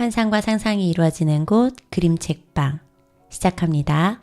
환상과 상상이 이루어지는 곳 그림책방 시작합니다.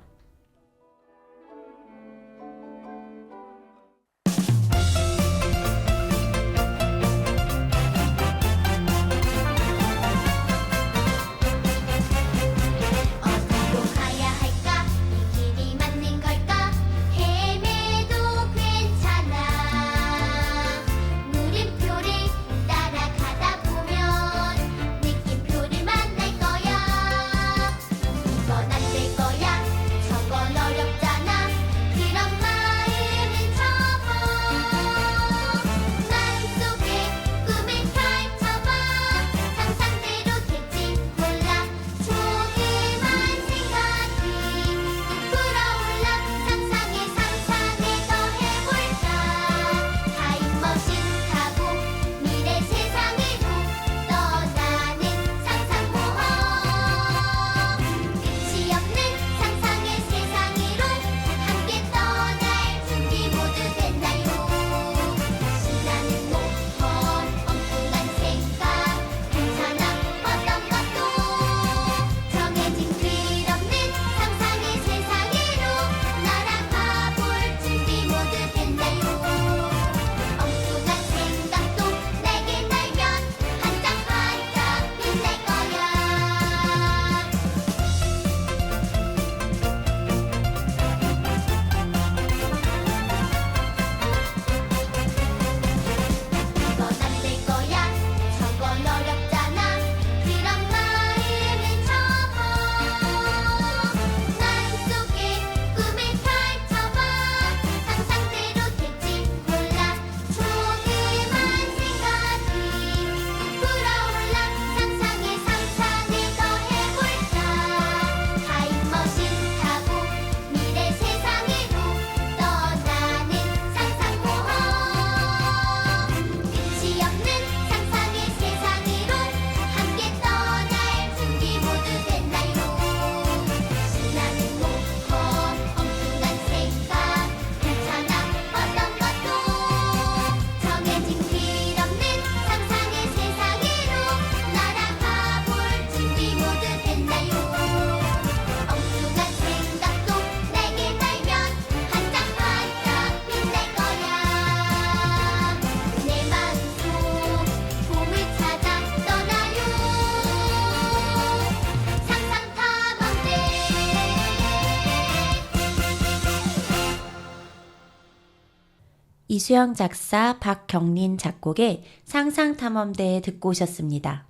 이수영 작사, 박경린 작곡의 상상탐험대 듣고 오셨습니다.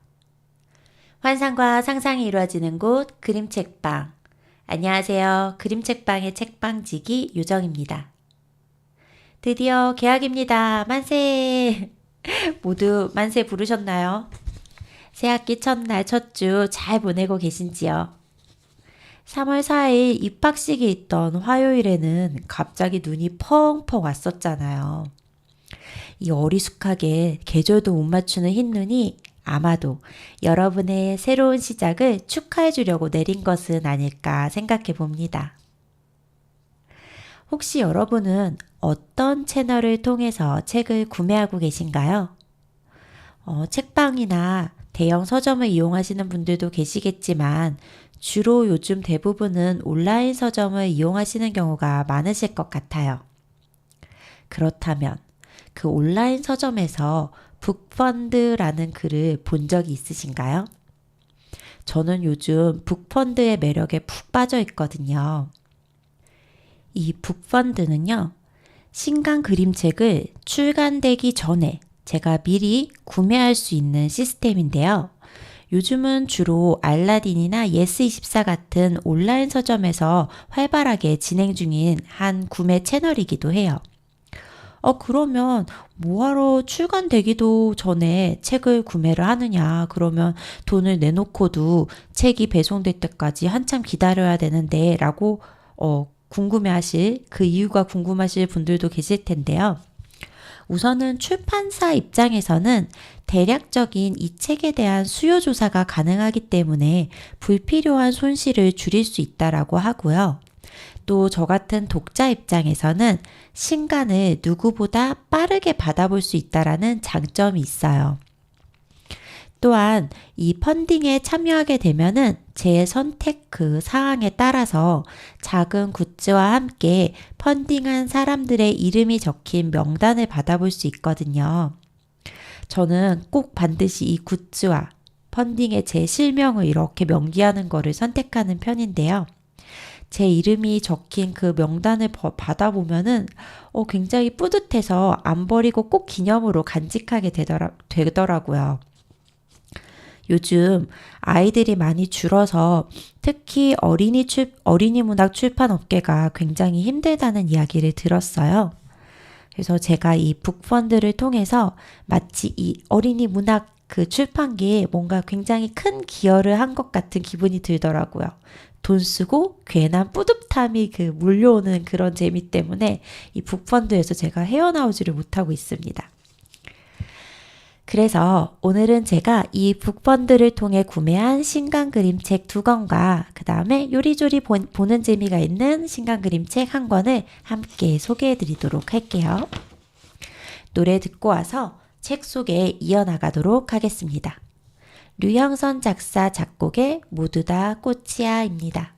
환상과 상상이 이루어지는 곳 그림책방. 안녕하세요. 그림책방의 책방지기 요정입니다. 드디어 개학입니다. 만세! 모두 만세 부르셨나요? 새학기 첫날 첫 주 잘 보내고 계신지요? 3월 4일 입학식이 있던 화요일에는 갑자기 눈이 펑펑 왔었잖아요. 이 어리숙하게 계절도 못 맞추는 흰눈이 아마도 여러분의 새로운 시작을 축하해 주려고 내린 것은 아닐까 생각해 봅니다. 혹시 여러분은 어떤 채널을 통해서 책을 구매하고 계신가요? 책방이나 대형 서점을 이용하시는 분들도 계시겠지만 주로 요즘 대부분은 온라인 서점을 이용하시는 경우가 많으실 것 같아요. 그렇다면 그 온라인 서점에서 북펀드라는 글을 본 적이 있으신가요? 저는 요즘 북펀드의 매력에 푹 빠져 있거든요. 이 북펀드는요, 신간 그림책을 출간되기 전에 제가 미리 구매할 수 있는 시스템인데요. 요즘은 주로 알라딘이나 예스24 같은 온라인 서점에서 활발하게 진행 중인 한 구매 채널이기도 해요. 그러면 뭐하러 출간되기도 전에 책을 구매를 하느냐? 그러면 돈을 내놓고도 책이 배송될 때까지 한참 기다려야 되는데 라고 궁금해하실, 그 이유가 궁금하실 분들도 계실 텐데요. 우선은 출판사 입장에서는 대략적인 이 책에 대한 수요 조사가 가능하기 때문에 불필요한 손실을 줄일 수 있다라고 하고요. 또 저 같은 독자 입장에서는 신간을 누구보다 빠르게 받아볼 수 있다라는 장점이 있어요. 또한 이 펀딩에 참여하게 되면은 제 선택 그 사항에 따라서 작은 굿즈와 함께 펀딩한 사람들의 이름이 적힌 명단을 받아볼 수 있거든요. 저는 꼭 반드시 이 굿즈와 펀딩에 제 실명을 이렇게 명기하는 거를 선택하는 편인데요. 제 이름이 적힌 그 명단을 받아보면은 굉장히 뿌듯해서 안 버리고 꼭 기념으로 간직하게 되더라고요. 요즘 아이들이 많이 줄어서 특히 어린이 문학 출판 업계가 굉장히 힘들다는 이야기를 들었어요. 그래서 제가 이 북펀드를 통해서 마치 이 어린이 문학 그 출판계에 뭔가 굉장히 큰 기여를 한 것 같은 기분이 들더라고요. 돈 쓰고 괜한 뿌듯함이 몰려오는 그런 재미 때문에 이 북펀드에서 제가 헤어나오지를 못하고 있습니다. 그래서 오늘은 제가 이 북펀드를 통해 구매한 신간 그림책 2권과 그 다음에 요리조리 보는 재미가 있는 신간 그림책 1권을 함께 소개해 드리도록 할게요. 노래 듣고 와서 책 소개 이어나가도록 하겠습니다. 류형선 작사 작곡의 모두 다 꽃이야입니다.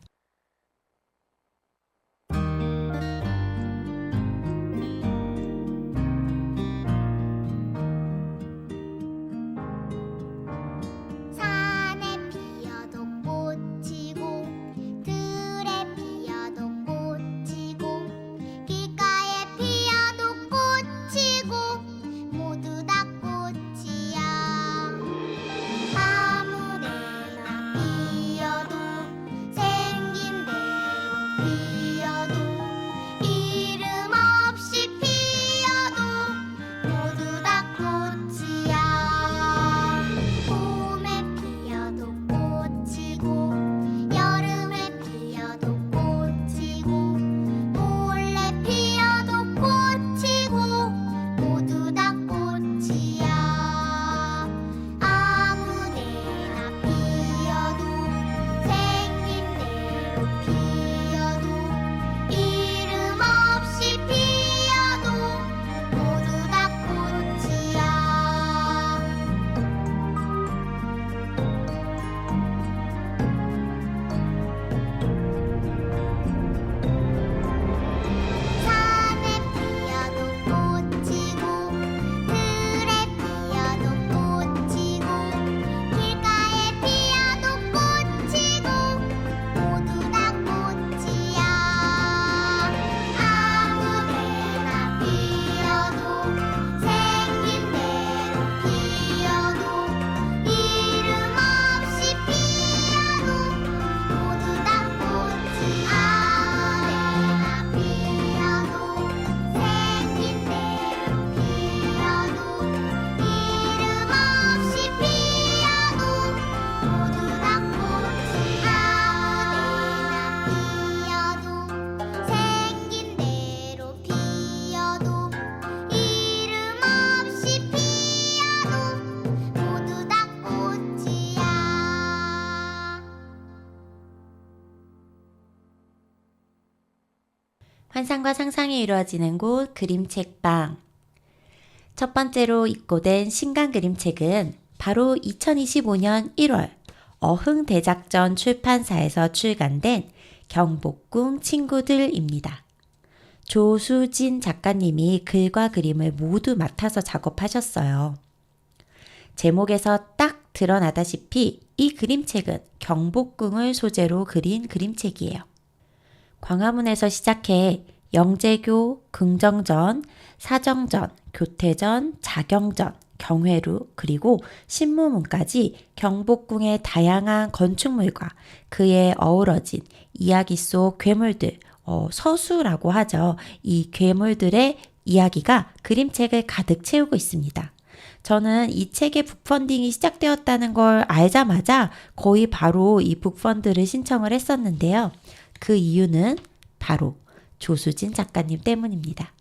환상과 상상이 이루어지는 곳 그림책방. 첫 번째로 입고된 신간 그림책은 바로 2025년 1월 어흥대작전 출판사에서 출간된 경복궁 친구들입니다. 조수진 작가님이 글과 그림을 모두 맡아서 작업하셨어요. 제목에서 딱 드러나다시피 이 그림책은 경복궁을 소재로 그린 그림책이에요. 광화문에서 시작해 영재교, 긍정전, 사정전, 교태전, 자경전, 경회루, 그리고 신무문까지 경복궁의 다양한 건축물과 그에 어우러진 이야기 속 괴물들, 서수라고 하죠. 이 괴물들의 이야기가 그림책을 가득 채우고 있습니다. 저는 이 책의 북펀딩이 시작되었다는 걸 알자마자 거의 바로 이 북펀드를 신청을 했었는데요. 그 이유는 바로 조수진 작가님 때문입니다.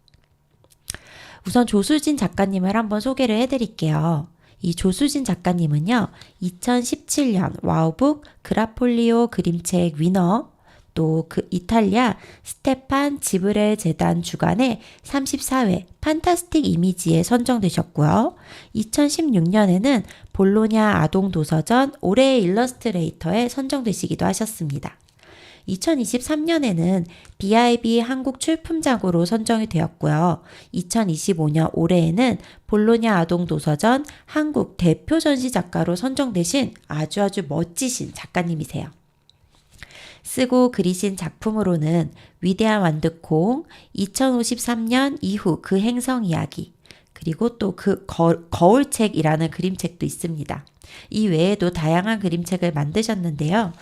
우선 조수진 작가님을 한번 소개를 해드릴게요. 이 조수진 작가님은요, 2017년 와우북 그라폴리오 그림책 위너, 또 그 이탈리아 스테판 지브렐 재단 주관의 34회 판타스틱 이미지에 선정되셨고요. 2016년에는 볼로냐 아동 도서전 올해의 일러스트레이터에 선정되시기도 하셨습니다. 2023년에는 BIB 한국 출품작으로 선정이 되었고요. 2025년 올해에는 볼로냐 아동 도서전 한국 대표 전시 작가로 선정되신 아주 멋지신 작가님이세요. 쓰고 그리신 작품으로는 위대한 완두콩, 2053년 이후 그 행성 이야기, 그리고 또 그 거울책이라는 그림책도 있습니다. 이 외에도 다양한 그림책을 만드셨는데요.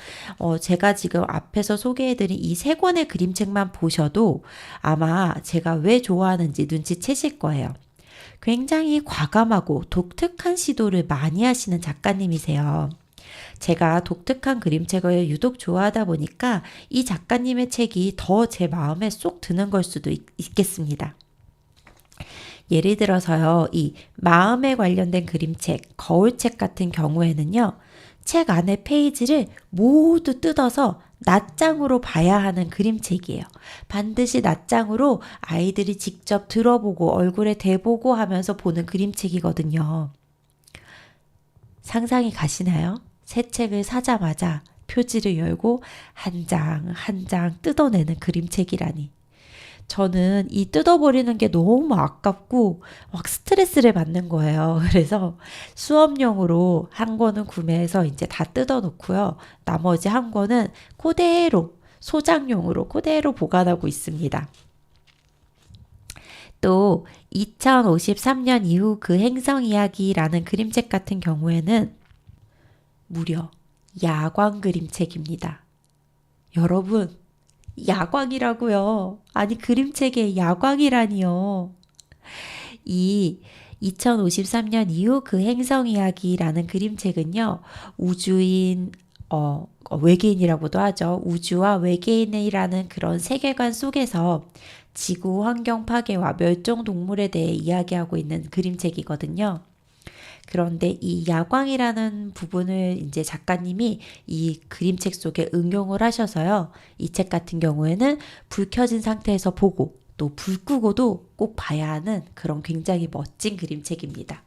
제가 지금 앞에서 소개해드린 이 세 권의 그림책만 보셔도 아마 제가 왜 좋아하는지 눈치채실 거예요. 굉장히 과감하고 독특한 시도를 많이 하시는 작가님이세요. 제가 독특한 그림책을 유독 좋아하다 보니까 이 작가님의 책이 더 제 마음에 쏙 드는 걸 수도 있겠습니다. 예를 들어서요, 이 마음에 관련된 그림책, 거울책 같은 경우에는요, 책 안에 페이지를 모두 뜯어서 낱장으로 봐야 하는 그림책이에요. 반드시 낱장으로 아이들이 직접 들어보고 얼굴에 대보고 하면서 보는 그림책이거든요. 상상이 가시나요? 새 책을 사자마자 표지를 열고 한 장 한 장 뜯어내는 그림책이라니. 저는 이 뜯어버리는 게 너무 아깝고 막 스트레스를 받는 거예요. 그래서 수업용으로 한 권은 구매해서 이제 다 뜯어놓고요. 나머지 한 권은 그대로 소장용으로 그대로 보관하고 있습니다. 또 2053년 이후 그 행성 이야기라는 그림책 같은 경우에는 무려 야광 그림책입니다. 여러분, 야광이라고요. 아니, 그림책에 야광이라니요. 이 2053년 이후 그 행성 이야기라는 그림책은요, 우주인, 외계인이라고도 하죠. 우주와 외계인이라는 그런 세계관 속에서 지구 환경 파괴와 멸종 동물에 대해 이야기하고 있는 그림책이거든요. 그런데 이 야광이라는 부분을 이제 작가님이 이 그림책 속에 응용을 하셔서요. 이 책 같은 경우에는 불 켜진 상태에서 보고 또 불 끄고도 꼭 봐야 하는 그런 굉장히 멋진 그림책입니다.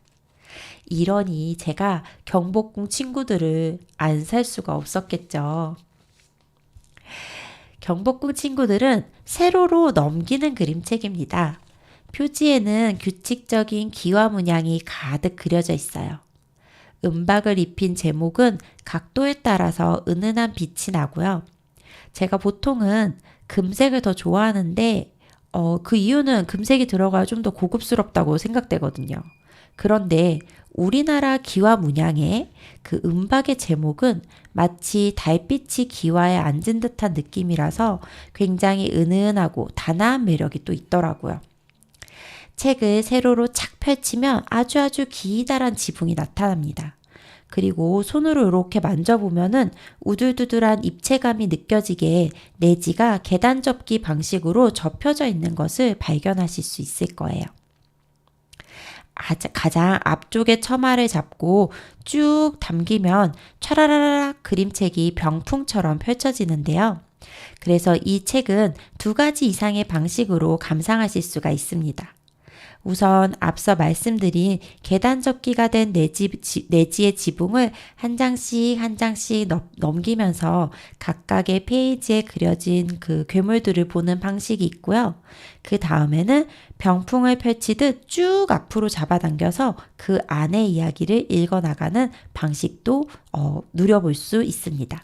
이러니 제가 경복궁 친구들을 안 살 수가 없었겠죠. 경복궁 친구들은 세로로 넘기는 그림책입니다. 표지에는 규칙적인 기와 문양이 가득 그려져 있어요. 은박을 입힌 제목은 각도에 따라서 은은한 빛이 나고요. 제가 보통은 금색을 더 좋아하는데 그 이유는 금색이 들어가야 좀 더 고급스럽다고 생각되거든요. 그런데 우리나라 기와 문양의 그 은박의 제목은 마치 달빛이 기와에 앉은 듯한 느낌이라서 굉장히 은은하고 단아한 매력이 또 있더라고요. 책을 세로로 착 펼치면 아주 기다란 지붕이 나타납니다. 그리고 손으로 이렇게 만져보면은 우둘두둘한 입체감이 느껴지게 내지가 계단 접기 방식으로 접혀져 있는 것을 발견하실 수 있을 거예요. 가장 앞쪽에 처마를 잡고 쭉 당기면 촤라라락 그림책이 병풍처럼 펼쳐지는데요. 그래서 이 책은 2가지 이상의 방식으로 감상하실 수가 있습니다. 우선 앞서 말씀드린 계단 접기가 된 내지의 지붕을 한 장씩 넘기면서 각각의 페이지에 그려진 그 괴물들을 보는 방식이 있고요. 그 다음에는 병풍을 펼치듯 쭉 앞으로 잡아당겨서 그 안의 이야기를 읽어나가는 방식도 누려볼 수 있습니다.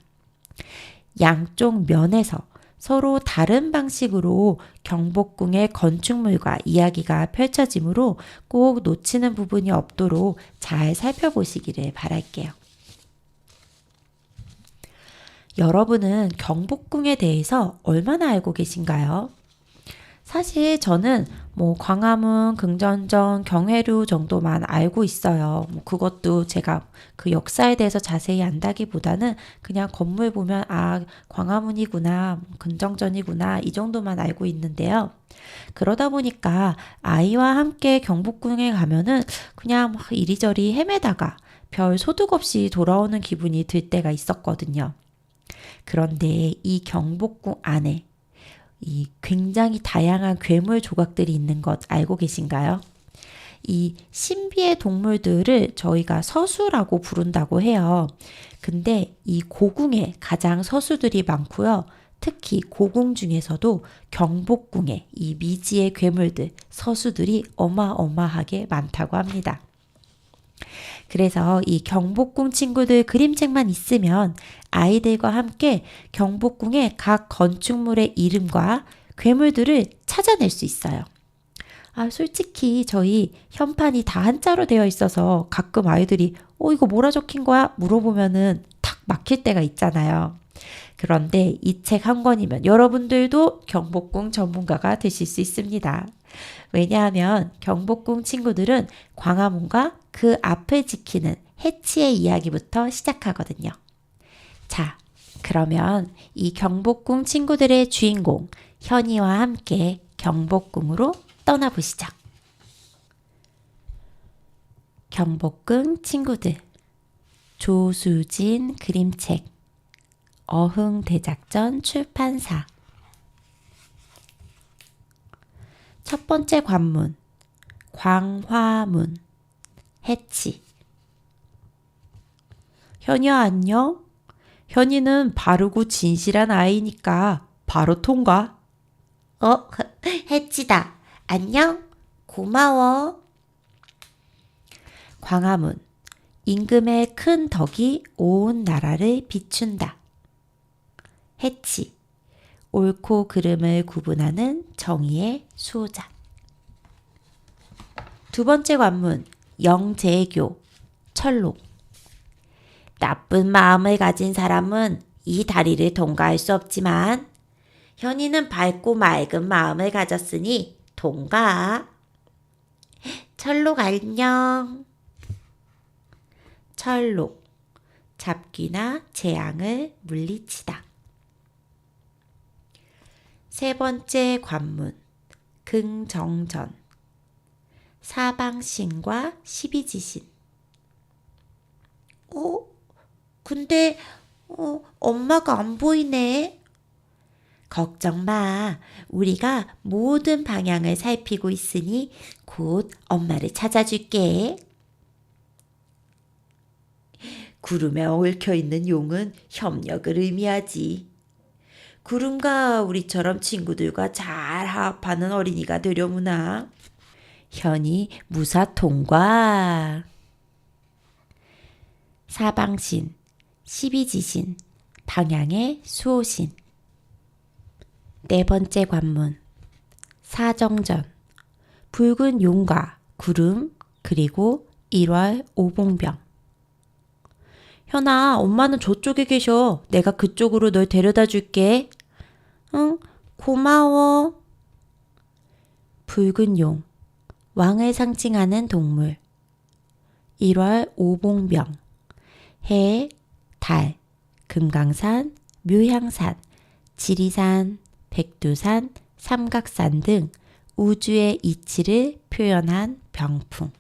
양쪽 면에서 서로 다른 방식으로 경복궁의 건축물과 이야기가 펼쳐지므로 꼭 놓치는 부분이 없도록 잘 살펴보시기를 바랄게요. 여러분은 경복궁에 대해서 얼마나 알고 계신가요? 사실 저는 광화문, 긍전전, 경회루 정도만 알고 있어요. 그것도 제가 그 역사에 대해서 자세히 안다기보다는 그냥 건물 보면 광화문이구나, 긍정전이구나 이 정도만 알고 있는데요. 그러다 보니까 아이와 함께 경복궁에 가면은 그냥 막 이리저리 헤매다가 별 소득 없이 돌아오는 기분이 들 때가 있었거든요. 그런데 이 경복궁 안에 이 굉장히 다양한 괴물 조각들이 있는 것 알고 계신가요? 이 신비의 동물들을 저희가 서수라고 부른다고 해요. 근데 이 고궁에 가장 서수들이 많고요. 특히 고궁 중에서도 경복궁에 이 미지의 괴물들, 서수들이 어마어마하게 많다고 합니다. 그래서 이 경복궁 친구들 그림책만 있으면 아이들과 함께 경복궁의 각 건축물의 이름과 괴물들을 찾아낼 수 있어요. 솔직히 저희 현판이 다 한자로 되어 있어서 가끔 아이들이 이거 뭐라 적힌 거야? 물어보면은 탁 막힐 때가 있잖아요. 그런데 이 책 한 권이면 여러분들도 경복궁 전문가가 되실 수 있습니다. 왜냐하면 경복궁 친구들은 광화문과 그 앞을 지키는 해치의 이야기부터 시작하거든요. 자, 그러면 이 경복궁 친구들의 주인공 현이와 함께 경복궁으로 떠나보시죠. 경복궁 친구들 조수진 그림책 어흥대작전 출판사 첫 번째 관문 광화문 해치 현이야 안녕? 현이는 바르고 진실한 아이니까 바로 통과. 해치다. 안녕? 고마워. 광화문 임금의 큰 덕이 온 나라를 비춘다. 해치 옳고 그름을 구분하는 정의의 수호자. 두 번째 관문 영재교 철록 나쁜 마음을 가진 사람은 이 다리를 통과할 수 없지만 현이는 밝고 맑은 마음을 가졌으니 통과. 철록 안녕. 철록 잡귀나 재앙을 물리치다. 세 번째 관문 긍정전 사방신과 십이지신. 근데 엄마가 안 보이네. 걱정 마. 우리가 모든 방향을 살피고 있으니 곧 엄마를 찾아줄게. 구름에 얽혀있는 용은 협력을 의미하지. 구름과 우리처럼 친구들과 잘 화합하는 어린이가 되려무나. 현이 무사 통과. 사방신, 십이지신, 방향의 수호신. 네 번째 관문 사정전 붉은 용과 구름 그리고 1월 오봉병. 현아, 엄마는 저쪽에 계셔. 내가 그쪽으로 널 데려다 줄게. 응, 고마워. 붉은 용 왕을 상징하는 동물. 1월 오봉병 해, 달, 금강산, 묘향산, 지리산, 백두산, 삼각산 등 우주의 이치를 표현한 병풍.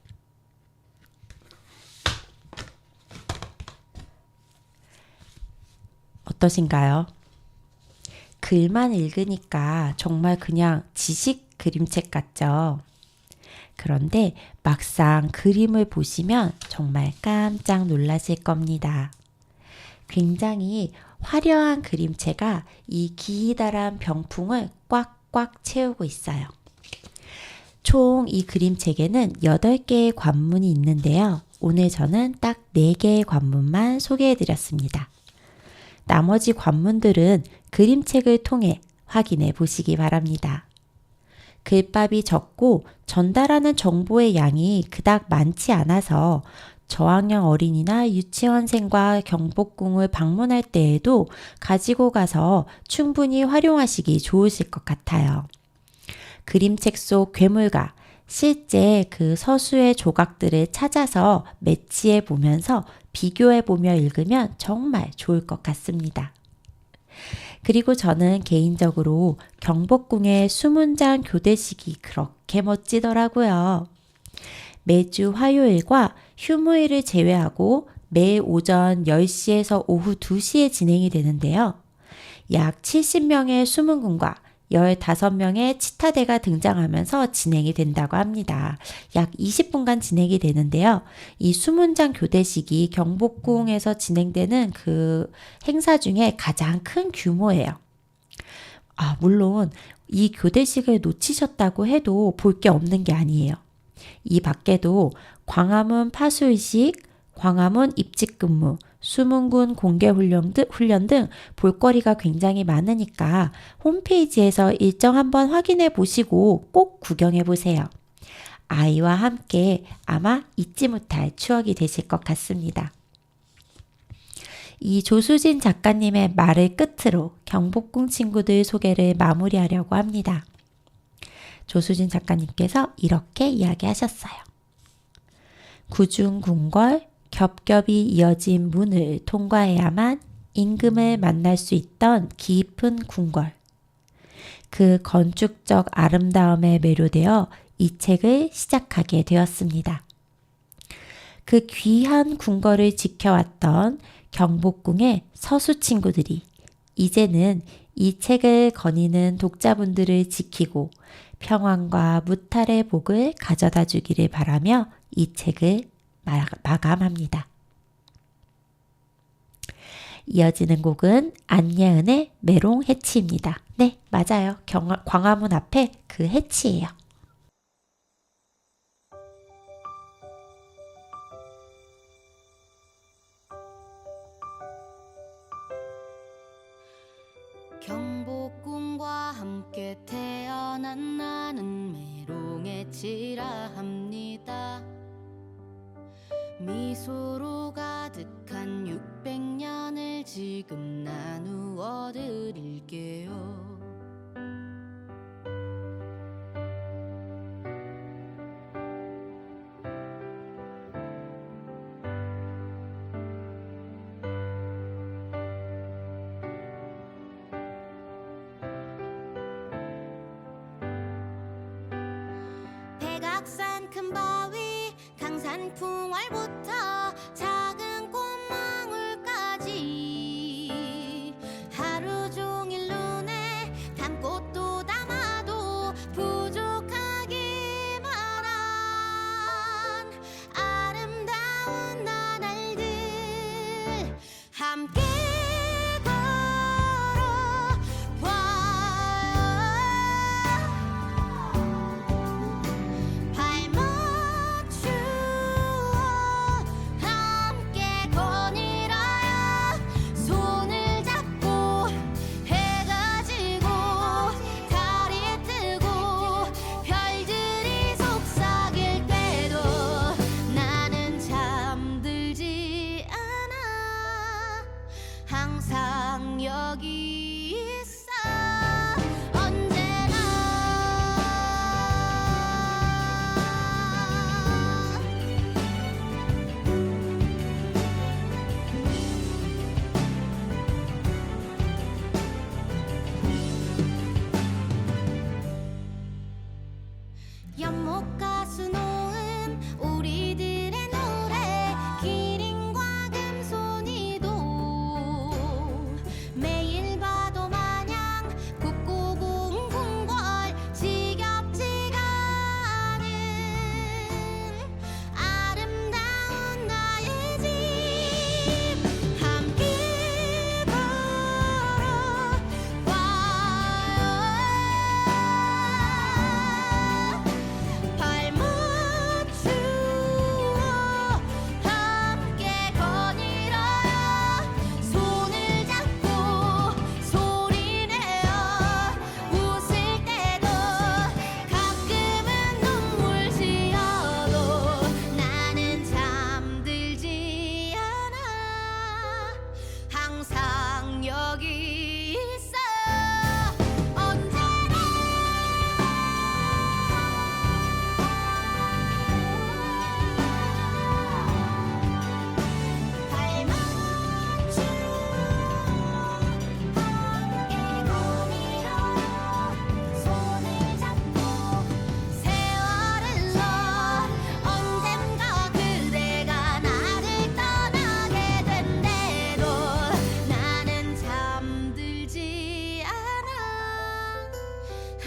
어떠신가요? 글만 읽으니까 정말 그냥 지식 그림책 같죠? 그런데 막상 그림을 보시면 정말 깜짝 놀라실 겁니다. 굉장히 화려한 그림체가 이 기다란 병풍을 꽉꽉 채우고 있어요. 총 이 그림책에는 8개의 관문이 있는데요. 오늘 저는 딱 4개의 관문만 소개해드렸습니다. 나머지 관문들은 그림책을 통해 확인해 보시기 바랍니다. 글밥이 적고 전달하는 정보의 양이 그닥 많지 않아서 저학년 어린이나 유치원생과 경복궁을 방문할 때에도 가지고 가서 충분히 활용하시기 좋으실 것 같아요. 그림책 속 괴물과 실제 그 서수의 조각들을 찾아서 매치해 보면서 비교해 보며 읽으면 정말 좋을 것 같습니다. 그리고 저는 개인적으로 경복궁의 수문장 교대식이 그렇게 멋지더라고요. 매주 화요일과 휴무일을 제외하고 매일 오전 10시에서 오후 2시에 진행이 되는데요. 약 70명의 수문군과 15명의 치타대가 등장하면서 진행이 된다고 합니다. 약 20분간 진행이 되는데요. 이 수문장 교대식이 경복궁에서 진행되는 그 행사 중에 가장 큰 규모예요. 물론 이 교대식을 놓치셨다고 해도 볼 게 없는 게 아니에요. 이 밖에도 광화문 파수의식, 광화문 입직근무, 수문군 공개훈련 등 볼거리가 굉장히 많으니까 홈페이지에서 일정 한번 확인해 보시고 꼭 구경해 보세요. 아이와 함께 아마 잊지 못할 추억이 되실 것 같습니다. 이 조수진 작가님의 말을 끝으로 경복궁 친구들 소개를 마무리하려고 합니다. 조수진 작가님께서 이렇게 이야기하셨어요. 구중궁궐, 겹겹이 이어진 문을 통과해야만 임금을 만날 수 있던 깊은 궁궐. 그 건축적 아름다움에 매료되어 이 책을 시작하게 되었습니다. 그 귀한 궁궐을 지켜왔던 경복궁의 서수 친구들이 이제는 이 책을 거니는 독자분들을 지키고 평안과 무탈의 복을 가져다 주기를 바라며 이 책을 마감합니다. 이어지는 곡은 안예은의 메롱해치입니다. 네, 맞아요. 광화문 앞에 그 해치예요. 경복궁과 함께 태어난 나는 메롱해치라 합니다. 미소로 가득한 600년을 지금 나누어 드릴게요. 백악산 큰 바위, 강산 풍월부터 작은 꽃망울까지 하루 종일 눈에 담고 또 담아도 부족하기만 한 아름다운 나날들 함께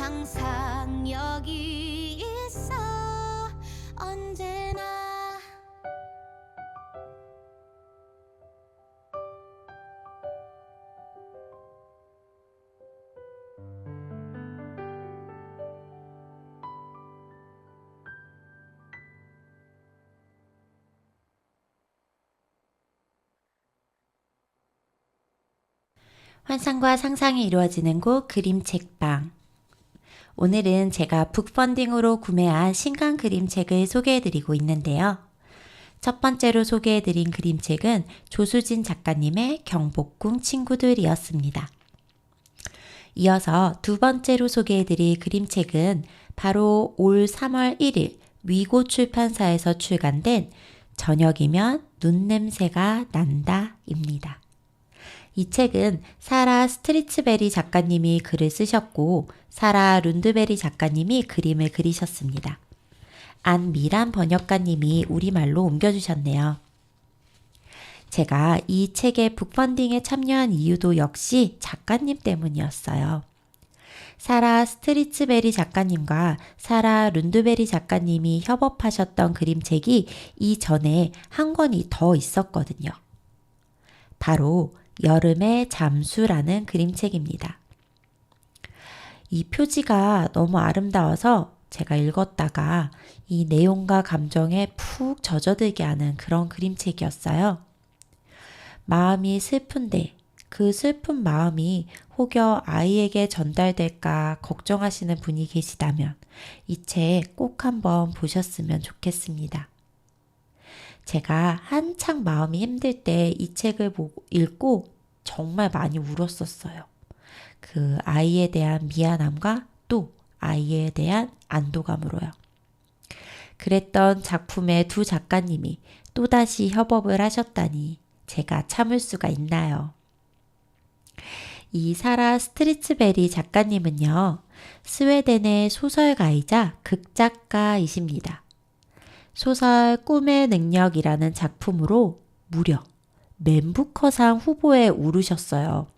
항상 여기 있어 언제나. 환상과 상상이 이루어지는 곳 그림책방. 오늘은 제가 북펀딩으로 구매한 신간 그림책을 소개해드리고 있는데요. 첫 번째로 소개해드린 그림책은 조수진 작가님의 경복궁 친구들이었습니다. 이어서 두 번째로 소개해드릴 그림책은 바로 올 3월 1일 위고 출판사에서 출간된 저녁이면 눈냄새가 난다입니다. 이 책은 사라 스트리츠베리 작가님이 글을 쓰셨고 사라 룬드베리 작가님이 그림을 그리셨습니다. 안미란 번역가님이 우리말로 옮겨주셨네요. 제가 이 책의 북펀딩에 참여한 이유도 역시 작가님 때문이었어요. 사라 스트리츠베리 작가님과 사라 룬드베리 작가님이 협업하셨던 그림책이 이전에 한 권이 더 있었거든요. 바로 여름의 잠수라는 그림책입니다. 이 표지가 너무 아름다워서 제가 읽었다가 이 내용과 감정에 푹 젖어들게 하는 그런 그림책이었어요. 마음이 슬픈데 그 슬픈 마음이 혹여 아이에게 전달될까 걱정하시는 분이 계시다면 이 책 꼭 한번 보셨으면 좋겠습니다. 제가 한창 마음이 힘들 때 이 책을 읽고 정말 많이 울었었어요. 그 아이에 대한 미안함과 또 아이에 대한 안도감으로요. 그랬던 작품의 두 작가님이 또다시 협업을 하셨다니 제가 참을 수가 있나요? 이 사라 스트리츠베리 작가님은요, 스웨덴의 소설가이자 극작가이십니다. 소설 꿈의 능력이라는 작품으로 무려 맨부커상 후보에 오르셨어요.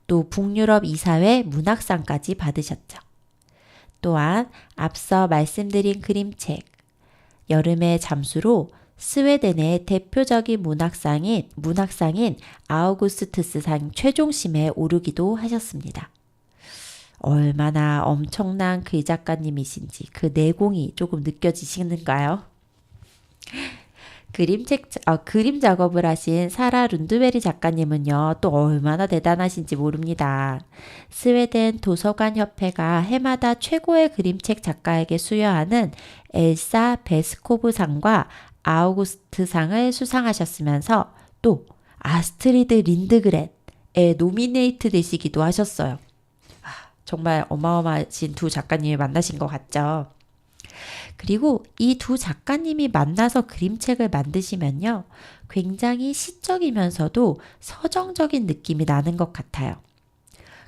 또 북유럽 이사회 문학상까지 받으셨죠. 또한 앞서 말씀드린 그림책 여름의 잠수로 스웨덴의 대표적인 문학상인 아우구스투스상 최종심에 오르기도 하셨습니다. 얼마나 엄청난 글 작가님이신지 그 내공이 조금 느껴지시는가요? 그림 작업을 하신 사라 룬드베리 작가님은요, 또 얼마나 대단하신지 모릅니다. 스웨덴 도서관 협회가 해마다 최고의 그림책 작가에게 수여하는 엘사 베스코브상과 아우구스트상을 수상하셨으면서 또 아스트리드 린드그렌에 노미네이트 되시기도 하셨어요. 정말 어마어마하신 두 작가님을 만나신 것 같죠? 그리고 이 두 작가님이 만나서 그림책을 만드시면요, 굉장히 시적이면서도 서정적인 느낌이 나는 것 같아요.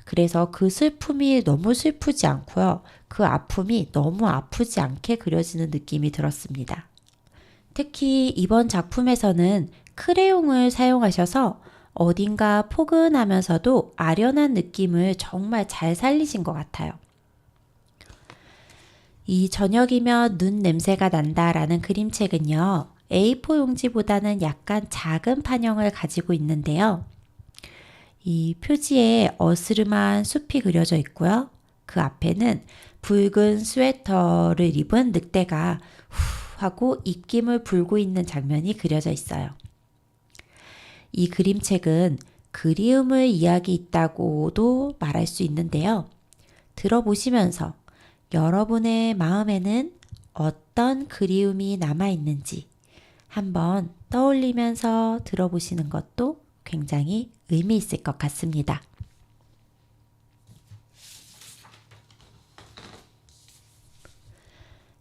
그래서 그 슬픔이 너무 슬프지 않고요, 그 아픔이 너무 아프지 않게 그려지는 느낌이 들었습니다. 특히 이번 작품에서는 크레용을 사용하셔서 어딘가 포근하면서도 아련한 느낌을 정말 잘 살리신 것 같아요. 이 저녁이면 눈 냄새가 난다라는 그림책은요, A4 용지보다는 약간 작은 판형을 가지고 있는데요. 이 표지에 어스름한 숲이 그려져 있고요. 그 앞에는 붉은 스웨터를 입은 늑대가 후 하고 입김을 불고 있는 장면이 그려져 있어요. 이 그림책은 그리움을 이야기했다고도 말할 수 있는데요. 들어보시면서 여러분의 마음에는 어떤 그리움이 남아있는지 한번 떠올리면서 들어보시는 것도 굉장히 의미 있을 것 같습니다.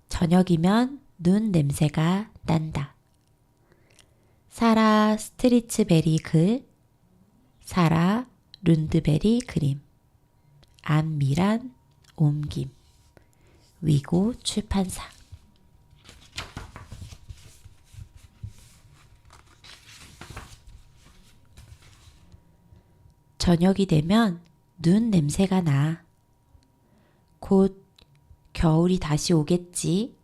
저녁이면 눈 냄새가 난다. 사라 스트리츠베리 글, 사라 룬드베리 그림, 안미란 옮김, 위고 출판사. 저녁이 되면 눈 냄새가 나. 곧 겨울이 다시 오겠지.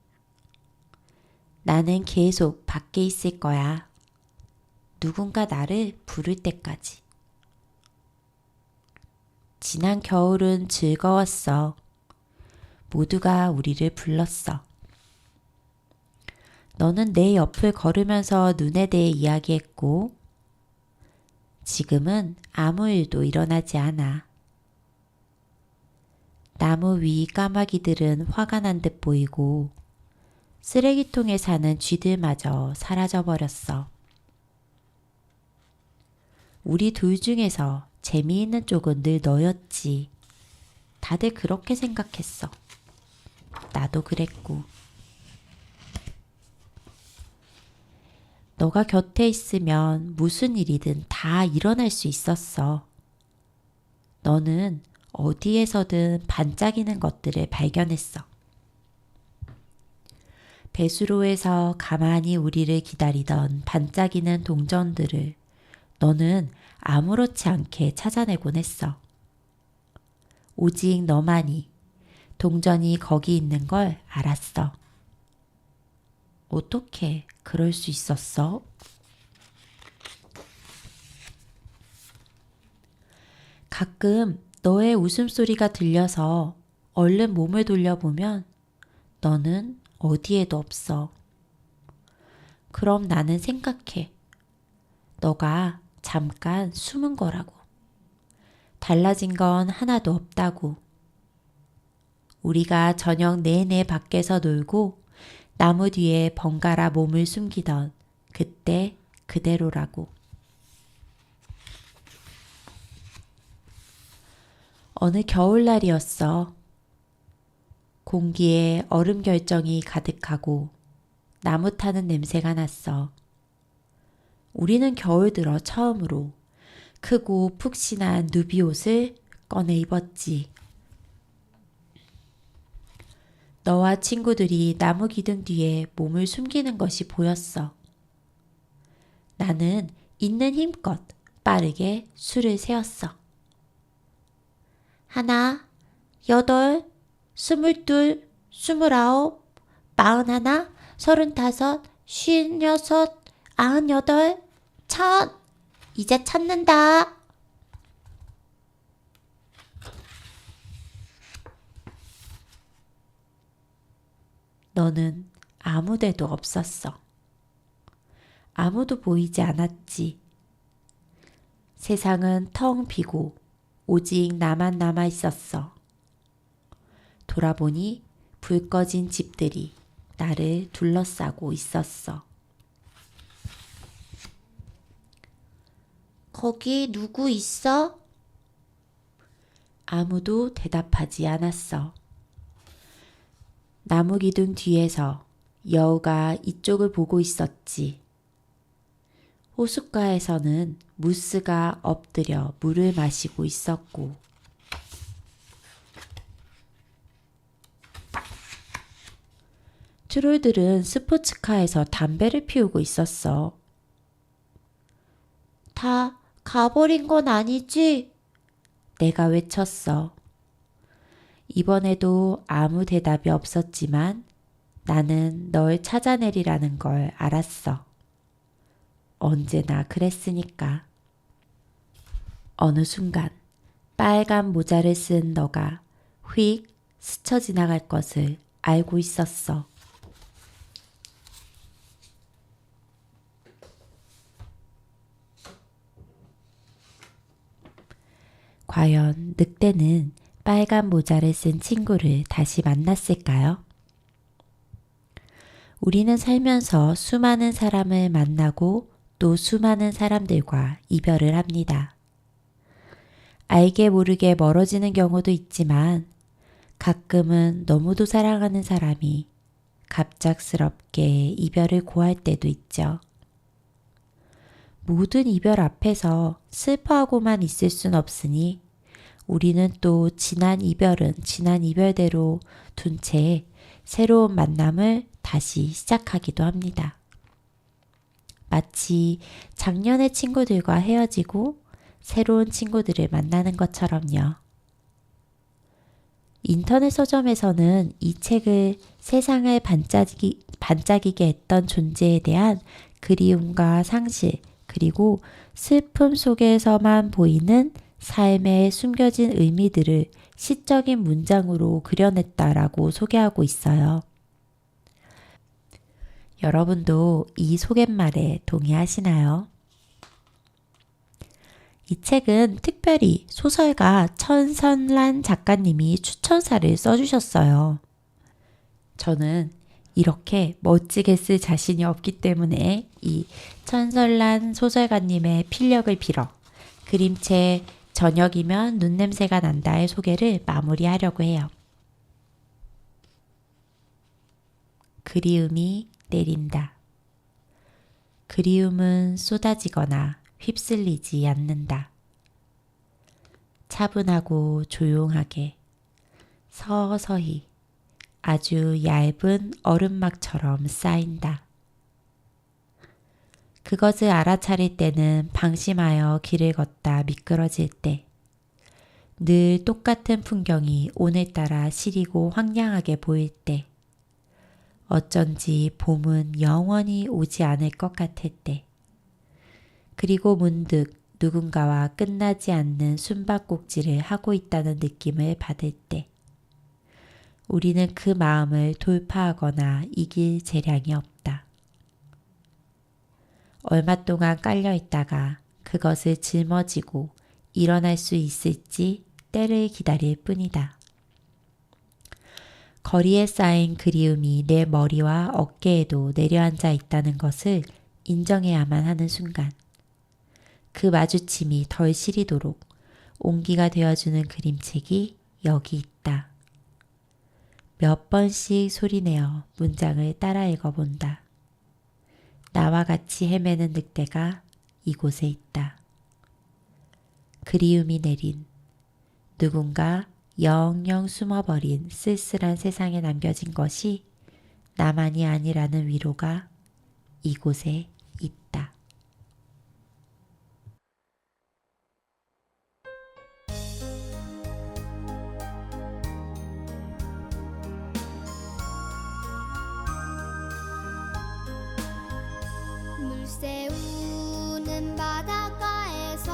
나는 계속 밖에 있을 거야. 누군가 나를 부를 때까지. 지난 겨울은 즐거웠어. 모두가 우리를 불렀어. 너는 내 옆을 걸으면서 눈에 대해 이야기했고, 지금은 아무 일도 일어나지 않아. 나무 위 까마귀들은 화가 난 듯 보이고, 쓰레기통에 사는 쥐들마저 사라져버렸어. 우리 둘 중에서 재미있는 쪽은 늘 너였지. 다들 그렇게 생각했어. 나도 그랬고. 너가 곁에 있으면 무슨 일이든 다 일어날 수 있었어. 너는 어디에서든 반짝이는 것들을 발견했어. 배수로에서 가만히 우리를 기다리던 반짝이는 동전들을 너는 아무렇지 않게 찾아내곤 했어. 오직 너만이 동전이 거기 있는 걸 알았어. 어떻게 그럴 수 있었어? 가끔 너의 웃음소리가 들려서 얼른 몸을 돌려보면 너는 어디에도 없어. 그럼 나는 생각해. 너가 잠깐 숨은 거라고. 달라진 건 하나도 없다고. 우리가 저녁 내내 밖에서 놀고 나무 뒤에 번갈아 몸을 숨기던 그때 그대로라고. 어느 겨울날이었어. 공기에 얼음 결정이 가득하고 나무 타는 냄새가 났어. 우리는 겨울 들어 처음으로 크고 푹신한 누비 옷을 꺼내 입었지. 너와 친구들이 나무 기둥 뒤에 몸을 숨기는 것이 보였어. 나는 있는 힘껏 빠르게 수를 세었어. 1, 8, 22, 29, 41, 35, 56, 98, 1000. 이제 찾는다. 너는 아무 데도 없었어. 아무도 보이지 않았지. 세상은 텅 비고 오직 나만 남아 있었어. 돌아보니 불 꺼진 집들이 나를 둘러싸고 있었어. 거기 누구 있어? 아무도 대답하지 않았어. 나무 기둥 뒤에서 여우가 이쪽을 보고 있었지. 호숫가에서는 무스가 엎드려 물을 마시고 있었고, 트롤들은 스포츠카에서 담배를 피우고 있었어. 다 가버린 건 아니지? 내가 외쳤어. 이번에도 아무 대답이 없었지만 나는 널 찾아내리라는 걸 알았어. 언제나 그랬으니까. 어느 순간 빨간 모자를 쓴 너가 휙 스쳐 지나갈 것을 알고 있었어. 과연 늑대는 빨간 모자를 쓴 친구를 다시 만났을까요? 우리는 살면서 수많은 사람을 만나고 또 수많은 사람들과 이별을 합니다. 알게 모르게 멀어지는 경우도 있지만 가끔은 너무도 사랑하는 사람이 갑작스럽게 이별을 고할 때도 있죠. 모든 이별 앞에서 슬퍼하고만 있을 순 없으니 우리는 또 지난 이별은 지난 이별대로 둔 채 새로운 만남을 다시 시작하기도 합니다. 마치 작년의 친구들과 헤어지고 새로운 친구들을 만나는 것처럼요. 인터넷 서점에서는 이 책을 세상을 반짝이게 했던 존재에 대한 그리움과 상실, 그리고 슬픔 속에서만 보이는 삶의 숨겨진 의미들을 시적인 문장으로 그려냈다라고 소개하고 있어요. 여러분도 이 소개말에 동의하시나요? 이 책은 특별히 소설가 천선란 작가님이 추천사를 써주셨어요. 저는 이렇게 멋지게 쓸 자신이 없기 때문에 이 천선란 소설가님의 필력을 빌어 그림책 저녁이면 눈냄새가 난다의 소개를 마무리하려고 해요. 그리움이 내린다. 그리움은 쏟아지거나 휩쓸리지 않는다. 차분하고 조용하게 서서히 아주 얇은 얼음막처럼 쌓인다. 그것을 알아차릴 때는 방심하여 길을 걷다 미끄러질 때, 늘 똑같은 풍경이 오늘따라 시리고 황량하게 보일 때, 어쩐지 봄은 영원히 오지 않을 것 같을 때, 그리고 문득 누군가와 끝나지 않는 숨바꼭질을 하고 있다는 느낌을 받을 때, 우리는 그 마음을 돌파하거나 이길 재량이 없다. 얼마 동안 깔려 있다가 그것을 짊어지고 일어날 수 있을지 때를 기다릴 뿐이다. 거리에 쌓인 그리움이 내 머리와 어깨에도 내려앉아 있다는 것을 인정해야만 하는 순간, 그 마주침이 덜 시리도록 온기가 되어주는 그림책이 여기 있다. 몇 번씩 소리내어 문장을 따라 읽어본다. 나와 같이 헤매는 늑대가 이곳에 있다. 그리움이 내린, 누군가 영영 숨어버린 쓸쓸한 세상에 남겨진 것이 나만이 아니라는 위로가 이곳에 있다. 물새우는 바닷가에서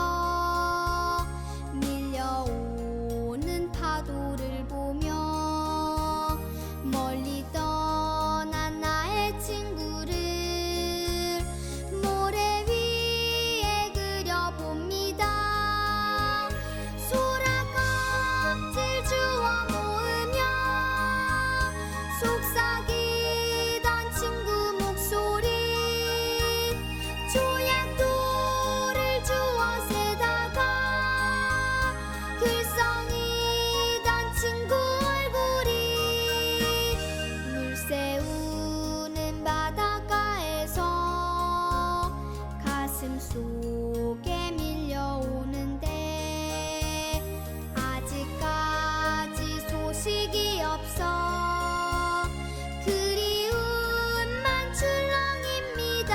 밀려오는 파도를 보며 멀리 떠난 나의 친구를 모래 위에 그려봅니다. 소라 껍질 주워 모으며 속삭이던 친구 목소리, 조약돌을 주워 세다가 글썽이던 친구 얼굴이, 물새우는 바닷가에서 가슴 속에 밀려오는데 아직까지 소식이 없어 그리움만 출렁입니다.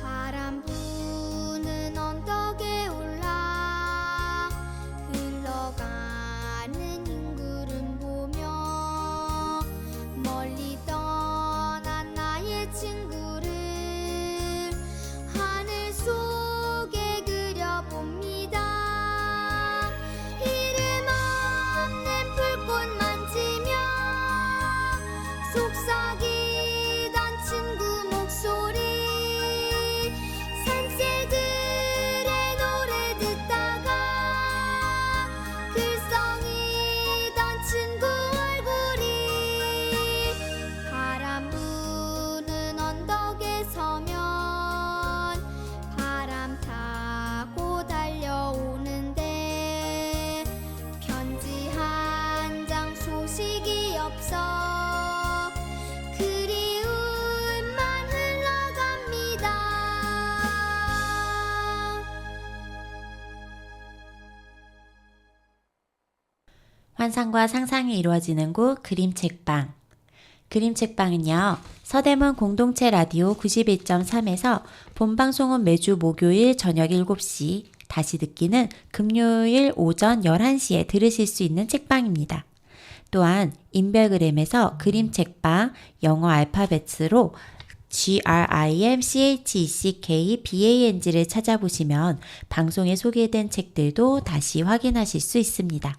바람 부는 언덕에 올라 흘러가는 흰 구름 보며 멀리 떠난 나의 친구를 하늘 속에 그려봅니다. 이름 없는 불꽃 만지며 속삭이던 친구 목소리, 산새들의 노래 듣다가 글썽이던 친구 얼굴이, 바람 부는 언덕에 서면 바람 타고 달려오는데 편지 한 장 소식이 없어 그리움만 흘러갑니다. 환상과 상상이 이루어지는 곳 그림책방. 그림책방은요, 서대문 공동체 라디오 91.3에서 본방송은 매주 목요일 저녁 7시, 다시 듣기는 금요일 오전 11시에 들으실 수 있는 책방입니다. 또한 인별그램에서 그림책방 영어 알파벳으로 GRIMCHECKBANG를 찾아보시면 방송에 소개된 책들도 다시 확인하실 수 있습니다.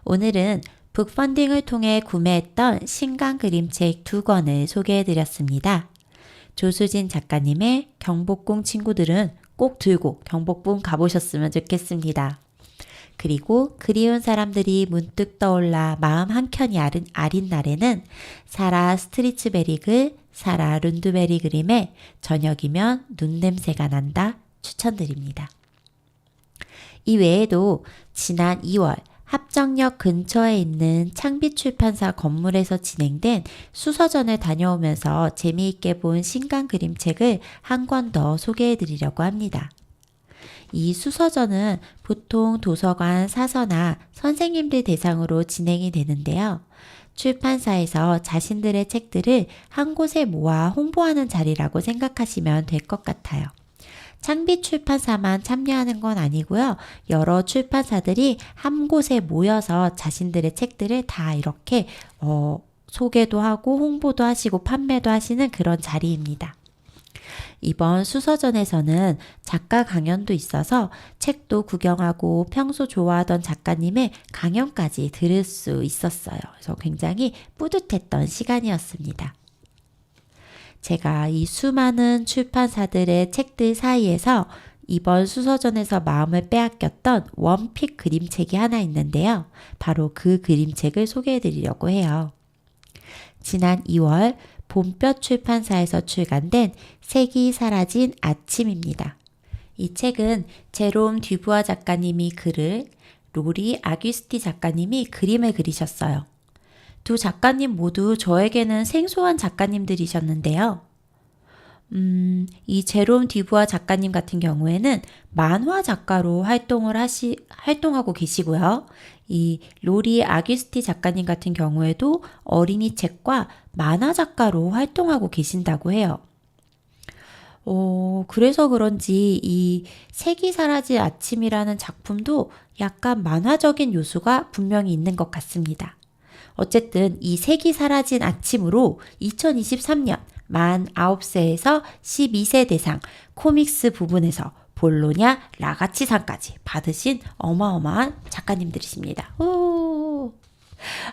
오늘은 북펀딩을 통해 구매했던 신간 그림책 2권을 소개해드렸습니다. 조수진 작가님의 경복궁 친구들은 꼭 들고 경복궁 가보셨으면 좋겠습니다. 그리고 그리운 사람들이 문득 떠올라 마음 한켠이 아린 날에는 사라 스트리츠베리글, 사라 룬드베리 그림의 저녁이면 눈 냄새가 난다 추천드립니다. 이 외에도 지난 2월 합정역 근처에 있는 창빛출판사 건물에서 진행된 수서전을 다녀오면서 재미있게 본 신간 그림책을 한 권 더 소개해드리려고 합니다. 이 수서전은 보통 도서관 사서나 선생님들 대상으로 진행이 되는데요. 출판사에서 자신들의 책들을 한 곳에 모아 홍보하는 자리라고 생각하시면 될 것 같아요. 창빛 출판사만 참여하는 건 아니고요. 여러 출판사들이 한 곳에 모여서 자신들의 책들을 다 이렇게 소개도 하고 홍보도 하시고 판매도 하시는 그런 자리입니다. 이번 수서전에서는 작가 강연도 있어서 책도 구경하고 평소 좋아하던 작가님의 강연까지 들을 수 있었어요. 그래서 굉장히 뿌듯했던 시간이었습니다. 제가 이 수많은 출판사들의 책들 사이에서 이번 수서전에서 마음을 빼앗겼던 원픽 그림책이 하나 있는데요. 바로 그 그림책을 소개해드리려고 해요. 지난 2월 봄볕 출판사에서 출간된 색이 사라진 아침입니다. 이 책은 제롬 듀부아 작가님이 글을, 로리 아귀스티 작가님이 그림을 그리셨어요. 두 작가님 모두 저에게는 생소한 작가님들이셨는데요. 이 제롬 듀부아 작가님 같은 경우에는 만화 작가로 활동하고 계시고요. 이 로리 아귀스티 작가님 같은 경우에도 어린이 책과 만화 작가로 활동하고 계신다고 해요. 그래서 그런지 이 색이 사라질 아침이라는 작품도 약간 만화적인 요소가 분명히 있는 것 같습니다. 어쨌든 이 색이 사라진 아침으로 2023년 만 9세에서 12세 대상 코믹스 부분에서 볼로냐 라가치상까지 받으신 어마어마한 작가님들이십니다.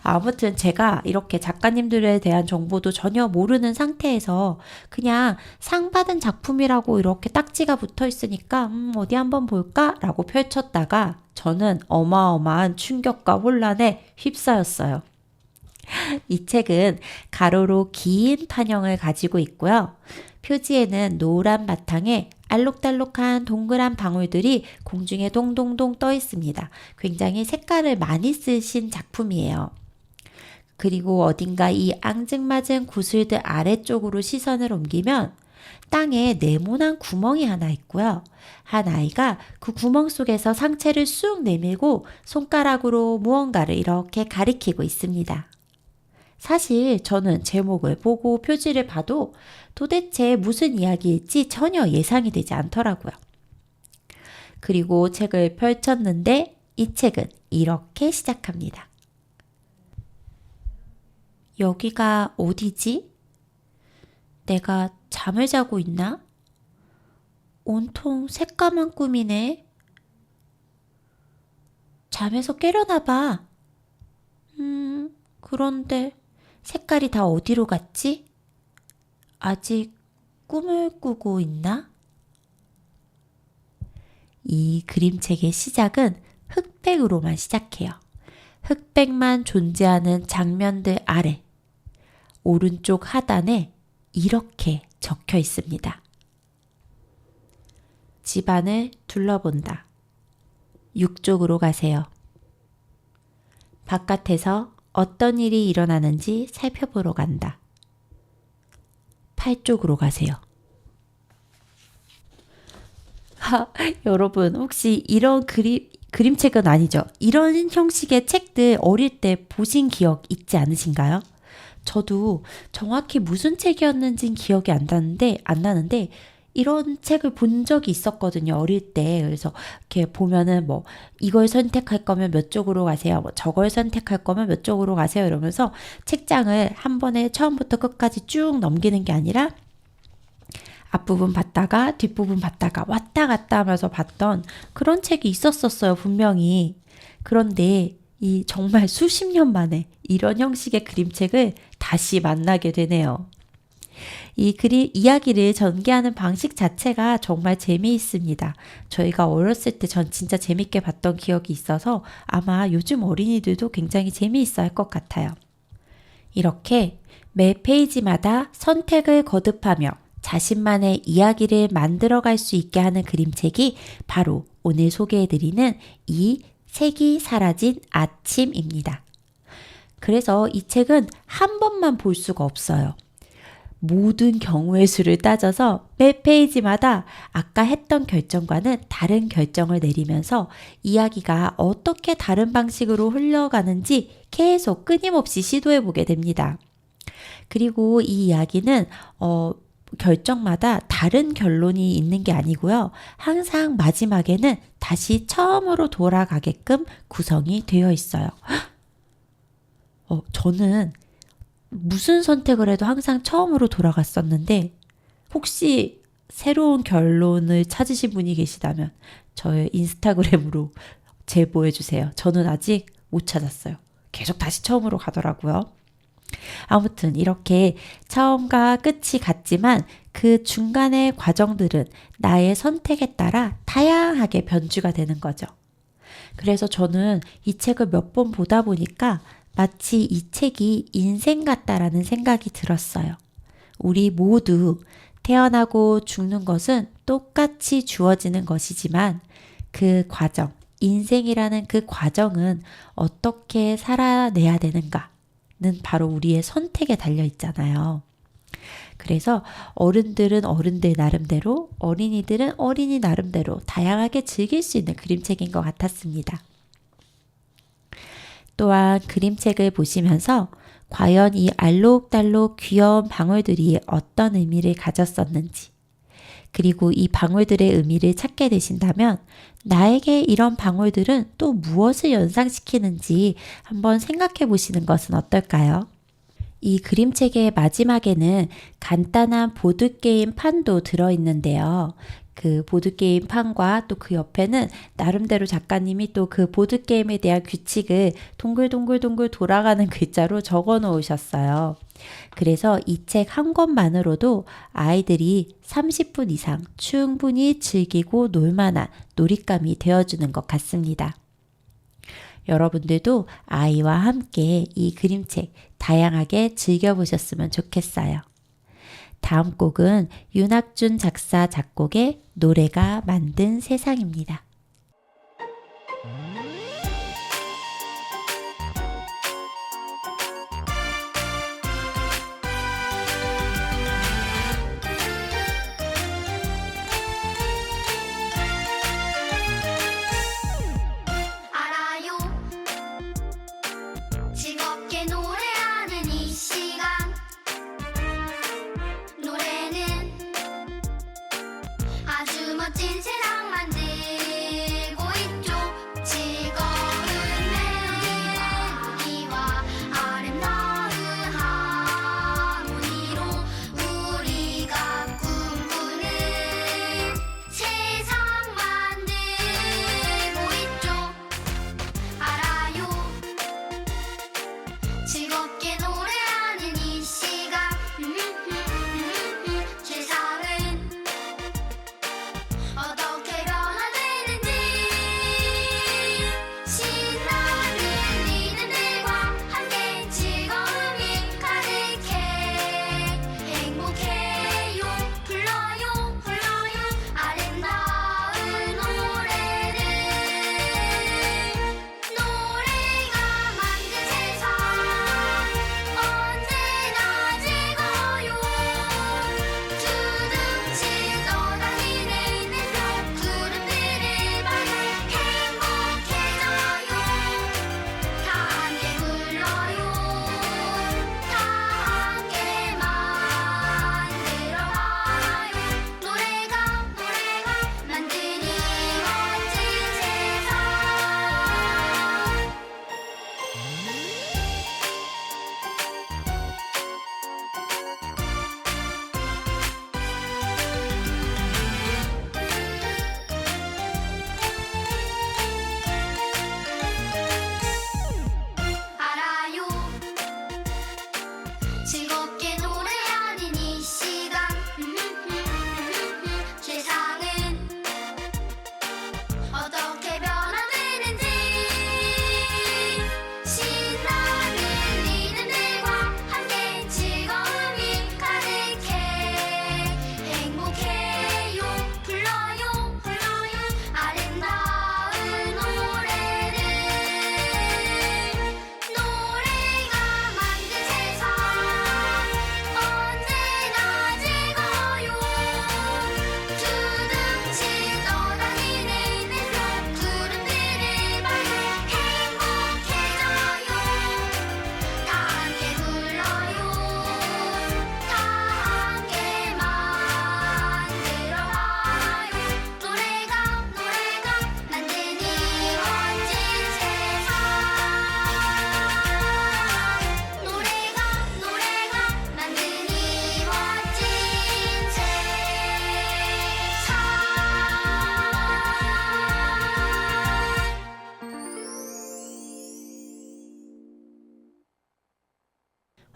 아무튼 제가 이렇게 작가님들에 대한 정보도 전혀 모르는 상태에서 그냥 상 받은 작품이라고 이렇게 딱지가 붙어 있으니까 어디 한번 볼까? 라고 펼쳤다가 저는 어마어마한 충격과 혼란에 휩싸였어요. 이 책은 가로로 긴 판형을 가지고 있고요. 표지에는 노란 바탕에 알록달록한 동그란 방울들이 공중에 동동동 떠 있습니다. 굉장히 색깔을 많이 쓰신 작품이에요. 그리고 어딘가 이 앙증맞은 구슬들 아래쪽으로 시선을 옮기면 땅에 네모난 구멍이 하나 있고요. 한 아이가 그 구멍 속에서 상체를 쑥 내밀고 손가락으로 무언가를 이렇게 가리키고 있습니다. 사실 저는 제목을 보고 표지를 봐도 도대체 무슨 이야기일지 전혀 예상이 되지 않더라고요. 그리고 책을 펼쳤는데 이 책은 이렇게 시작합니다. 여기가 어디지? 내가 잠을 자고 있나? 온통 새까만 꿈이네. 잠에서 깨려나 봐. 그런데 색깔이 다 어디로 갔지? 아직 꿈을 꾸고 있나? 이 그림책의 시작은 흑백으로만 시작해요. 흑백만 존재하는 장면들 아래 오른쪽 하단에 이렇게 적혀 있습니다. 집안을 둘러본다. 6쪽으로 가세요. 바깥에서 어떤 일이 일어나는지 살펴보러 간다. 8쪽으로 가세요. 여러분 혹시 이런 그림책은 아니죠? 이런 형식의 책들 어릴 때 보신 기억 있지 않으신가요? 저도 정확히 무슨 책이었는지는 기억이 안 나는데 이런 책을 본 적이 있었거든요. 어릴 때. 그래서 이렇게 보면은 뭐 이걸 선택할 거면 몇 쪽으로 가세요. 뭐 저걸 선택할 거면 몇 쪽으로 가세요. 이러면서 책장을 한 번에 처음부터 끝까지 쭉 넘기는 게 아니라 앞부분 봤다가 뒷부분 봤다가 왔다 갔다 하면서 봤던 그런 책이 있었었어요. 분명히. 그런데 이 정말 수십 년 만에 이런 형식의 그림책을 다시 만나게 되네요. 이 이야기를 전개하는 방식 자체가 정말 재미있습니다. 저희가 어렸을 때 전 진짜 재밌게 봤던 기억이 있어서 아마 요즘 어린이들도 굉장히 재미있어 할 것 같아요. 이렇게 매 페이지마다 선택을 거듭하며 자신만의 이야기를 만들어갈 수 있게 하는 그림책이 바로 오늘 소개해드리는 이 색이 사라진 아침입니다. 그래서 이 책은 한 번만 볼 수가 없어요. 모든 경우의 수를 따져서 매 페이지마다 아까 했던 결정과는 다른 결정을 내리면서 이야기가 어떻게 다른 방식으로 흘러가는지 계속 끊임없이 시도해 보게 됩니다. 그리고 이 이야기는 결정마다 다른 결론이 있는 게 아니고요. 항상 마지막에는 다시 처음으로 돌아가게끔 구성이 되어 있어요. 저는 무슨 선택을 해도 항상 처음으로 돌아갔었는데 혹시 새로운 결론을 찾으신 분이 계시다면 저의 인스타그램으로 제보해 주세요. 저는 아직 못 찾았어요. 계속 다시 처음으로 가더라고요. 아무튼 이렇게 처음과 끝이 같지만 그 중간의 과정들은 나의 선택에 따라 다양하게 변주가 되는 거죠. 그래서 저는 이 책을 몇 번 보다 보니까 마치 이 책이 인생 같다라는 생각이 들었어요. 우리 모두 태어나고 죽는 것은 똑같이 주어지는 것이지만 그 과정, 인생이라는 그 과정은 어떻게 살아내야 되는가는 바로 우리의 선택에 달려 있잖아요. 그래서 어른들은 어른들 나름대로, 어린이들은 어린이 나름대로 다양하게 즐길 수 있는 그림책인 것 같았습니다. 또한 그림책을 보시면서 과연 이 알록달록 귀여운 방울들이 어떤 의미를 가졌었는지, 그리고 이 방울들의 의미를 찾게 되신다면 나에게 이런 방울들은 또 무엇을 연상시키는지 한번 생각해 보시는 것은 어떨까요? 이 그림책의 마지막에는 간단한 보드게임 판도 들어있는데요. 그 보드게임 판과 또 그 옆에는 나름대로 작가님이 또 그 보드게임에 대한 규칙을 동글동글동글 돌아가는 글자로 적어 놓으셨어요. 그래서 이 책 한 권만으로도 아이들이 30분 이상 충분히 즐기고 놀만한 놀잇감이 되어주는 것 같습니다. 여러분들도 아이와 함께 이 그림책 다양하게 즐겨보셨으면 좋겠어요. 다음 곡은 윤학준 작사 작곡의 노래가 만든 세상입니다. 알아요 즐겁게 노래하는 이 시간 노래는 아주 멋진 세상 만들기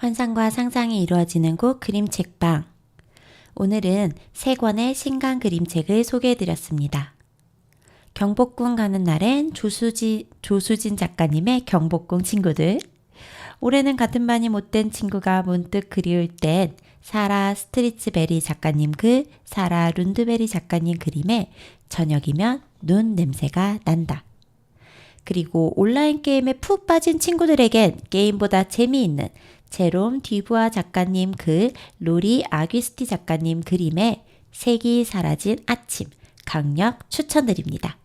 환상과 상상이 이루어지는 곳 그림책방. 오늘은 3권의 신간 그림책을 소개해드렸습니다. 경복궁 가는 날엔 조수진 작가님의 경복궁 친구들. 올해는 같은 반이 못된 친구가 문득 그리울 땐 사라 스트리츠베리 작가님 글, 사라 룬드베리 작가님 그림에 저녁이면 눈 냄새가 난다. 그리고 온라인 게임에 푹 빠진 친구들에겐 게임보다 재미있는 제롬 디부아 작가님 글, 로리 아귀스티 작가님 그림에 색이 사라진 아침 강력 추천드립니다.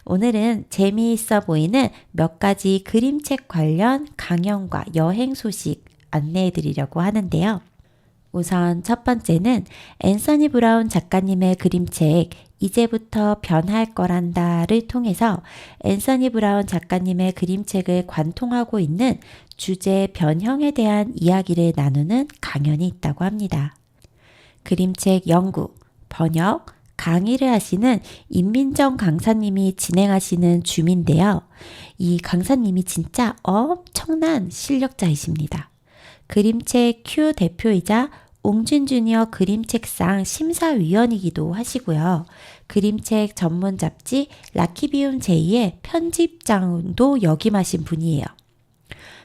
오늘은 재미있어 보이는 몇 가지 그림책 관련 강연과 여행 소식 안내해 드리려고 하는데요. 우선 첫 번째는 앤서니 브라운 작가님의 그림책 이제부터 변할 거란다를 통해서 앤서니 브라운 작가님의 그림책을 관통하고 있는 주제 변형에 대한 이야기를 나누는 강연이 있다고 합니다. 그림책 연구, 번역, 강의를 하시는 임민정 강사님이 진행하시는 줌인데요. 이 강사님이 진짜 엄청난 실력자이십니다. 그림책 Q 대표이자 옹진 주니어 그림책상 심사위원이기도 하시고요. 그림책 전문 잡지 라키비움 J의 편집장도 역임하신 분이에요.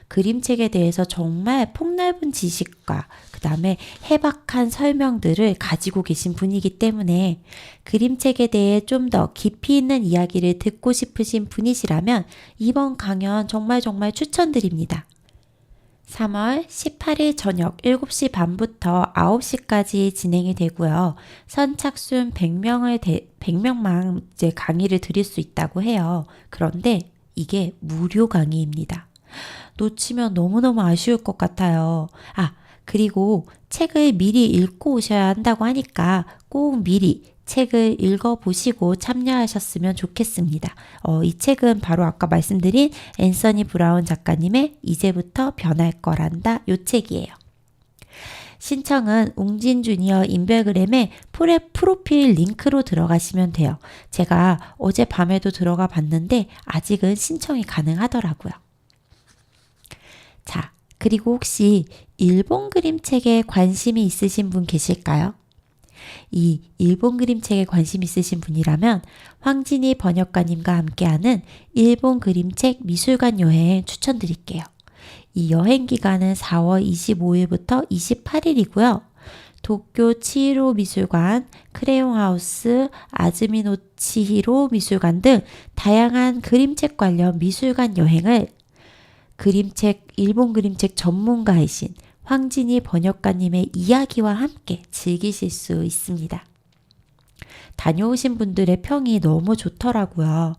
그림책에 대해서 정말 폭넓은 지식과 그 다음에 해박한 설명들을 가지고 계신 분이기 때문에 그림책에 대해 좀 더 깊이 있는 이야기를 듣고 싶으신 분이시라면 이번 강연 정말 추천드립니다. 3월 18일 저녁 7시 반부터 9시까지 진행이 되고요. 선착순 100명만 이제 강의를 드릴 수 있다고 해요. 그런데 이게 무료 강의입니다. 놓치면 너무너무 아쉬울 것 같아요. 그리고 책을 미리 읽고 오셔야 한다고 하니까 꼭 미리 책을 읽어보시고 참여하셨으면 좋겠습니다. 이 책은 바로 아까 말씀드린 앤서니 브라운 작가님의 이제부터 변할 거란다 요 책이에요. 신청은 웅진 주니어 인별그램에 프로필 링크로 들어가시면 돼요. 제가 어젯밤에도 들어가 봤는데 아직은 신청이 가능하더라고요. 자, 그리고 혹시 일본 그림책에 관심이 있으신 분 계실까요? 이 일본 그림책에 관심 있으신 분이라면 황진희 번역가님과 함께하는 일본 그림책 미술관 여행 추천드릴게요. 이 여행 기간은 4월 25일부터 28일이고요. 도쿄 치히로 미술관, 크레용 하우스, 아즈미노 치히로 미술관 등 다양한 그림책 관련 미술관 여행을 일본 그림책 전문가이신 황진희 번역가님의 이야기와 함께 즐기실 수 있습니다. 다녀오신 분들의 평이 너무 좋더라고요.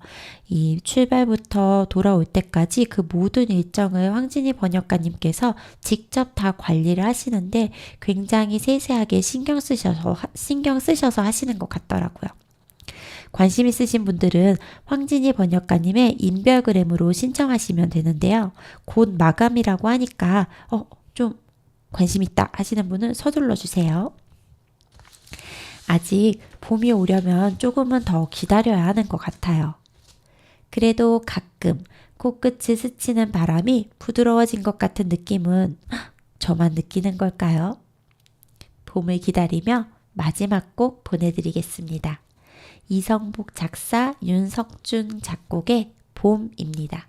이 출발부터 돌아올 때까지 그 모든 일정을 황진희 번역가님께서 직접 다 관리를 하시는데 굉장히 세세하게 신경 쓰셔서 하시는 것 같더라고요. 관심 있으신 분들은 황진희 번역가님의 인별그램으로 신청하시면 되는데요. 곧 마감이라고 하니까 좀 관심 있다 하시는 분은 서둘러 주세요. 아직 봄이 오려면 조금은 더 기다려야 하는 것 같아요. 그래도 가끔 코끝을 스치는 바람이 부드러워진 것 같은 느낌은 저만 느끼는 걸까요? 봄을 기다리며 마지막 곡 보내드리겠습니다. 이성복 작사, 윤석준 작곡의 봄입니다.